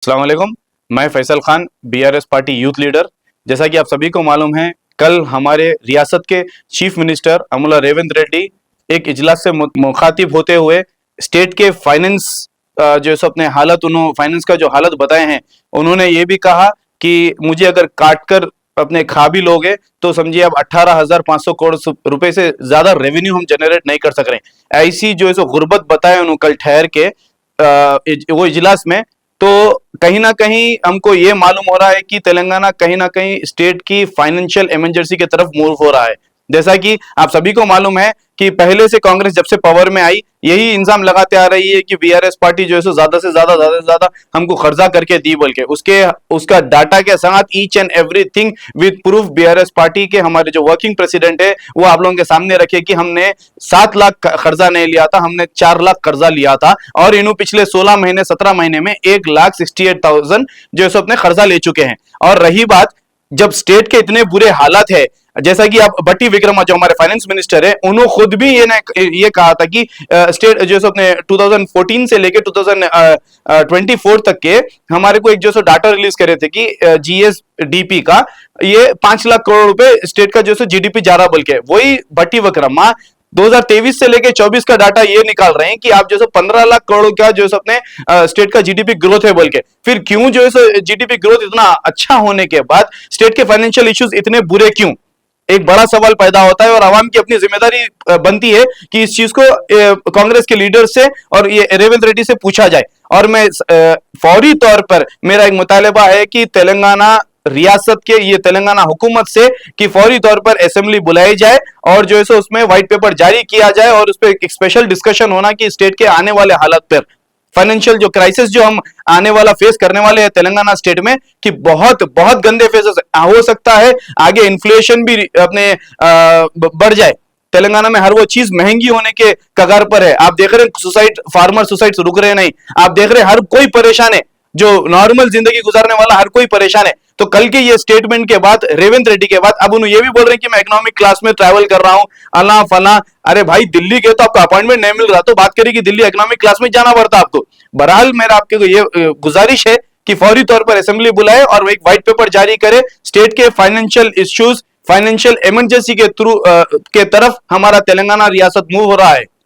अस्सलाम वालेकुम। मैं Faisal Khan, BRS party youth leader. जैसा कि आप सभी को मालूम है, कल हमारे रियासत के चीफ मिनिस्टर अमला रेवंत रेड्डी एक इजलास से मुखातिब होते हुए स्टेट के फाइनेंस जो सो अपने हालत उन्होंने फाइनेंस का जो हालत बताए हैं, उन्होंने ये भी कहा कि मुझे अगर काट कर अपने खा भी लोगे तो समझिए अब 18,500 करोड़ रुपए से ज्यादा रेवेन्यू हम जनरेट नहीं कर सक रहे। ऐसी जो है सो गुर्बत बताए उन्होंने कल ठहर के वो इजलास में। तो कहीं ना कहीं हमको ये मालूम हो रहा है कि तेलंगाना कहीं ना कहीं स्टेट की फाइनेंशियल इमरजेंसी की तरफ मूव हो रहा है। जैसा कि आप सभी को मालूम है कि पहले से कांग्रेस जब से पावर में आई यही इल्जाम लगाते आ रही है कि बीआरएस पार्टी जो है सो ज्यादा हमको खर्चा करके दी, बोल के उसके उसका डाटा के साथ each and everything with proof BRS party के हमारे जो वर्किंग प्रेसिडेंट है वो आप लोगों के सामने रखे कि हमने 7 लाख कर्जा नहीं लिया था, हमने 4 लाख कर्जा लिया था और इन्हों पिछले 16 महीने 17 महीने में 1,68,000 जो है सो अपने कर्जा ले चुके हैं। और रही बात जब स्टेट के इतने बुरे हालात है, जैसा कि आप बट्टी विक्रमा जो हमारे फाइनेंस मिनिस्टर है उन्होंने खुद भी ये कहा था कि स्टेट जो है अपने 2014 से लेके 2024 तक के हमारे को एक जो सो डाटा रिलीज करे थे कि जीएसडीपी का ये 5 लाख करोड़ रुपए स्टेट का जो सो जीडीपी जा रहा, बोल के वही बट्टी विक्रमा 2023 से लेके 24 का डाटा ये निकाल रहे हैं कि आप जो है 15 लाख करोड़ का जो है अपने स्टेट का जीडीपी ग्रोथ है, बोल के फिर क्यों जो है जीडीपी ग्रोथ इतना अच्छा होने के बाद स्टेट के फाइनेंशियल इश्यूज इतने बुरे क्यों? एक बड़ा सवाल पैदा होता है और आवाम की अपनी जिम्मेदारी बनती है कि इस चीज को कांग्रेस के लीडर से और ये रेवंत रेड्डी से पूछा जाए। और मैं फौरी तौर पर मेरा एक मुतालबा है कि तेलंगाना रियासत के ये तेलंगाना हुकूमत से कि फौरी तौर पर असेंबली बुलाई जाए और जो है सो उसमें व्हाइट पेपर जारी किया जाए और उस पर एक स्पेशल डिस्कशन होना कि स्टेट के आने वाले हालात पर फाइनेंशियल जो क्राइसिस जो हम आने वाला फेस करने वाले हैं तेलंगाना स्टेट में कि बहुत बहुत गंदे फेसेस हो सकता है। आगे इन्फ्लेशन भी अपने बढ़ जाए। तेलंगाना में हर वो चीज महंगी होने के कगार पर है। आप देख रहे हैं सुसाइड फार्मर सुसाइड रुक रहे नहीं, आप देख रहे हैं हर कोई परेशान है, जो नॉर्मल जिंदगी गुजारने वाला हर कोई परेशान है। तो कल के ये स्टेटमेंट के बाद रेवंत रेड्डी के बाद अब उन्होंने ये भी बोल रहे हैं कि मैं इकोनॉमिक क्लास में ट्रैवल कर रहा हूं, अला फला। अरे भाई दिल्ली के तो आपको अपॉइंटमेंट नहीं मिल रहा तो बात करिए कि दिल्ली इकोनॉमिक क्लास में जाना पड़ता आपको। बहरहाल मेरा आपके ये गुजारिश है कि फौरी तौर पर असेंबली बुलाए और एक व्हाइट पेपर जारी करे स्टेट के फाइनेंशियल इश्यूज फाइनेंशियल इमरजेंसी के थ्रू के तरफ हमारा तेलंगाना रियासत मूव हो रहा है।